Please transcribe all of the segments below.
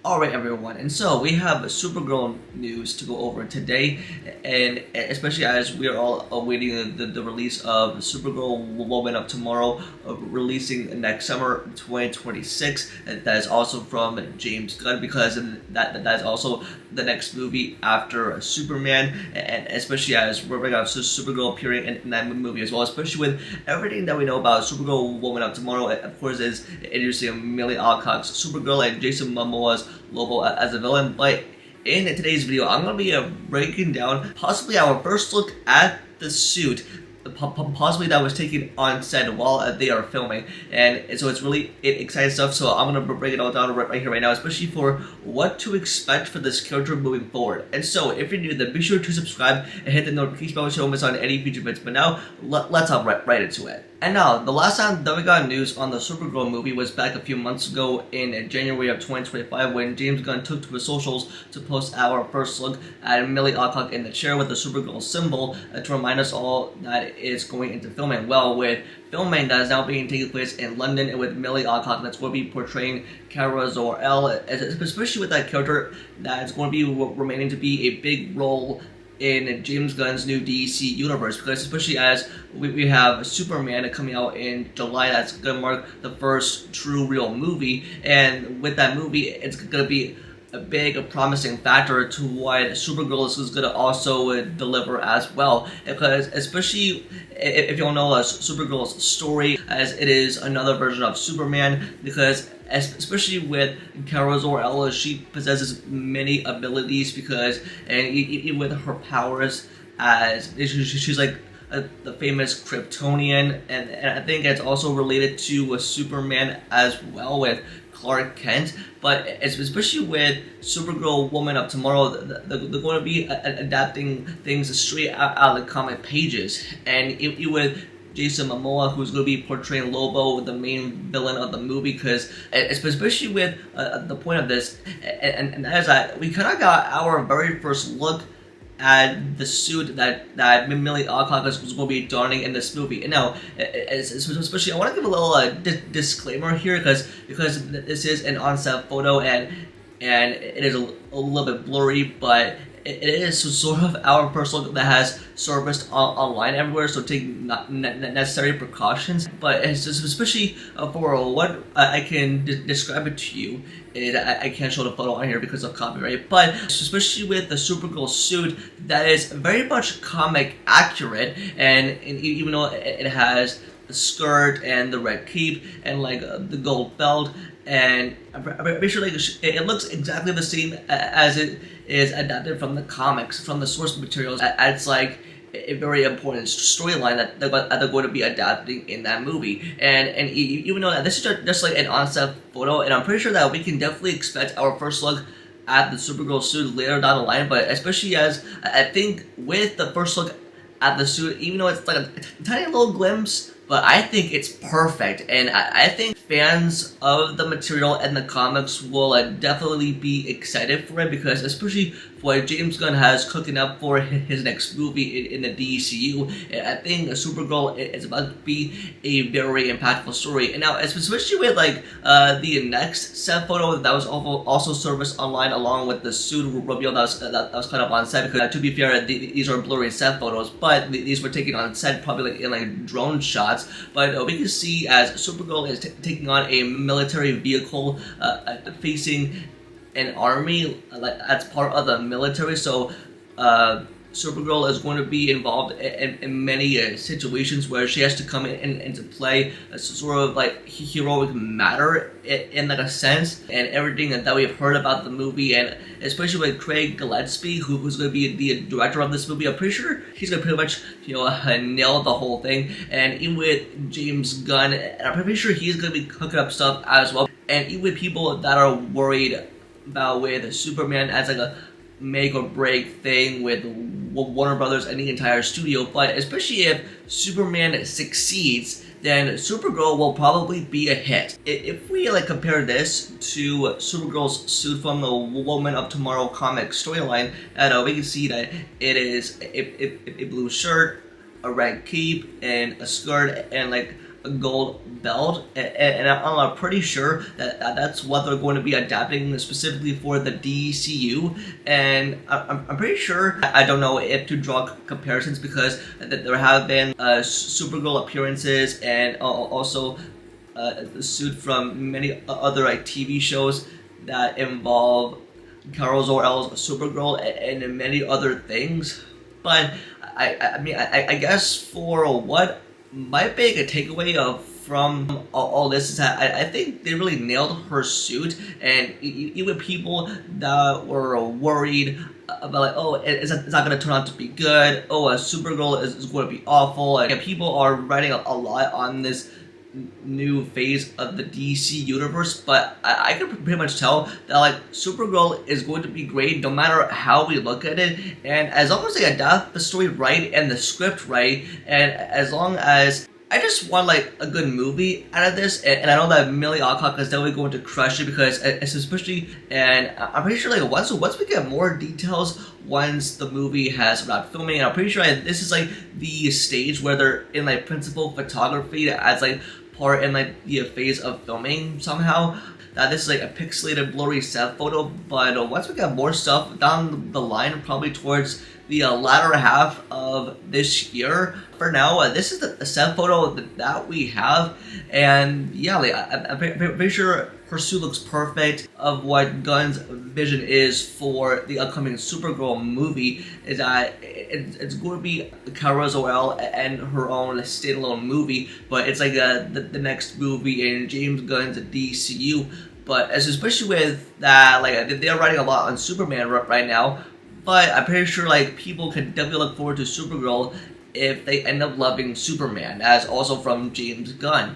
Alright everyone, and so we have Supergirl news to go over today, and especially as we are all awaiting the release of Supergirl Woman of Tomorrow, releasing next summer 2026. That is also from James Gunn, because that is also the next movie after Superman, and especially as we're going to have Supergirl appearing in that movie as well, especially with everything that we know about Supergirl Woman of Tomorrow. Of course, is introducing Milly Alcock's Supergirl and Jason Momoa's Lobo as a villain. But in today's video, I'm going to be breaking down possibly our first look at the suit, possibly that was taken on set while they are filming, and so it's really exciting stuff. So I'm gonna break it all down right here, right now, especially for what to expect for this character moving forward. And so if you're new, then be sure to subscribe and hit the notification bell so you don't miss on any future videos. But now let's hop right into it. And now, the last time that we got news on the Supergirl movie was back a few months ago in January of 2025, when James Gunn took to his socials to post our first look at Milly Alcock in the chair with the Supergirl symbol to remind us all that it's going into filming. Well, with filming that is now being taking place in London, and with Milly Alcock that's going to be portraying Kara Zor-El, especially with that character that's going to be remaining to be a big role in James Gunn's new DC universe, because especially as we have Superman coming out in July, that's going to mark the first true real movie, and with that movie it's going to be a big promising factor to what Supergirl is going to also deliver as well, because especially if you don't know Supergirl's story, as it is another version of Superman, because especially with Kara Zor-El, she possesses many abilities, because and even with her powers, as she's like the famous Kryptonian, and I think it's also related to Superman as well with Clark Kent. But especially with Supergirl Woman of Tomorrow, they're going to be adapting things straight out of the comic pages, and with Jason Momoa, who's going to be portraying Lobo, the main villain of the movie, because especially with the point of this, and that is that we kind of got our very first look at the suit that Milly Alcock is going to be donning in this movie. And now, especially, I want to give a little disclaimer here, because this is an on-set photo, and it is a little bit blurry, but it is sort of our first look that has surfaced online everywhere, so take necessary precautions. But it's just, especially for what I can describe it to you, I can't show the photo on here because of copyright, but especially with the Supergirl suit, that is very much comic accurate, and even though it has the skirt and the red cape and like the gold belt, and I'm pretty sure like it looks exactly the same as it is adapted from the comics, from the source materials. It's like a very important storyline that they're going to be adapting in that movie, and even though that this is just like an on-set photo, and I'm pretty sure that we can definitely expect our first look at the Supergirl suit later down the line. But especially as I think with the first look at the suit, even though it's like a tiny little glimpse, but I think it's perfect, and I think fans of the material and the comics will definitely be excited for it, because especially what James Gunn has cooking up for his next movie in the DCU, I think Supergirl is about to be a very impactful story. And now, especially with like the next set photo that was also serviced online along with the suit reveal that was kind of on set, because to be fair, these are blurry set photos, but these were taken on set, probably like in like drone shots. But we can see as Supergirl is taking on a military vehicle facing an army that's part of the military. So Supergirl is going to be involved in many situations where she has to come into play a sort of like heroic matter in like a sense, and everything that we've heard about the movie, and especially with Craig Gillespie, who's going to be the director of this movie. I'm pretty sure he's going to pretty much nail the whole thing, and even with James Gunn, I'm pretty sure he's going to be cooking up stuff as well. And even with people that are worried about with Superman as like a make or break thing with Warner Brothers and the entire studio, but especially if Superman succeeds, then Supergirl will probably be a hit. If we like compare this to Supergirl's suit from the Woman of Tomorrow comic storyline, we can see that it is a blue shirt, a red cape, and a skirt, and like gold belt, and I'm pretty sure that that's what they're going to be adapting specifically for the DCU. And I'm pretty sure, I don't know if to draw comparisons, because there have been Supergirl appearances, and also the suit from many other TV shows that involve Kara Zor-El's Supergirl and many other things. But I mean, I guess for what my big takeaway from all this is that I think they really nailed her suit, and even people that were worried about, like, oh, it's not going to turn out to be good, oh, Supergirl is going to be awful, and people are writing a lot on this new phase of the DC universe, but I can pretty much tell that, like, Supergirl is going to be great no matter how we look at it, and as long as they adapt the story right and the script right, and as long as I just want, like, a good movie out of this, and I know that Milly Alcock is definitely going to crush it, because it's especially, and I'm pretty sure, like, once we get more details, once the movie has wrapped filming, I'm pretty sure, like, this is, like, the stage where they're in, like, principal photography as, like, part in, like, the phase of filming somehow, that this is, like, a pixelated blurry set photo. But once we get more stuff down the line, probably towards the latter half of this year, for now, this is the set photo that we have. And yeah, like, I'm pretty sure her suit looks perfect. Of what Gunn's vision is for the upcoming Supergirl movie is that it's going to be Kara Zor-El and her own standalone movie, but it's like the next movie in James Gunn's DCU. But especially with that, like, they're writing a lot on Superman right now, but I'm pretty sure, like, people can definitely look forward to Supergirl if they end up loving Superman, as also from James Gunn.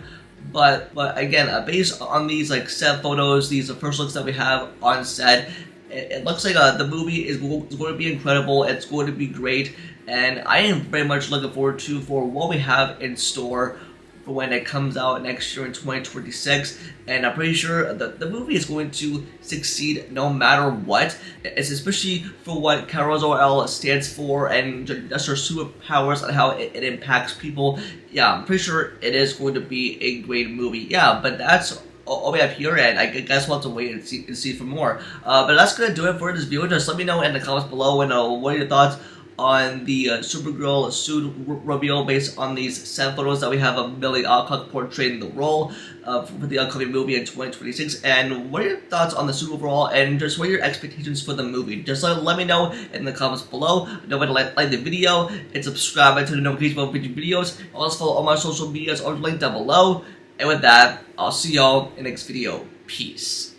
But again, based on these, like, set photos, these first looks that we have on set, it looks like the movie is going to be incredible. It's going to be great, and I am very much looking forward to for what we have in store for when it comes out next year in 2026, and I'm pretty sure the movie is going to succeed no matter what. It's especially for what Kara Zor-El stands for, and just her superpowers and how it impacts people. Yeah, I'm pretty sure it is going to be a great movie. Yeah, but that's all we have here, and I guess we'll have to wait and see for more. But that's gonna do it for this video. Just let me know in the comments below, and what are your thoughts on the Supergirl suit reveal based on these set photos that we have of Milly Alcock portraying the role for the upcoming movie in 2026. And what are your thoughts on the suit overall, and just what are your expectations for the movie? Just let me know in the comments below. Don't forget to like the video and subscribe to the notification about future videos. Also follow all my social medias, all linked down below. And with that, I'll see y'all in the next video. Peace.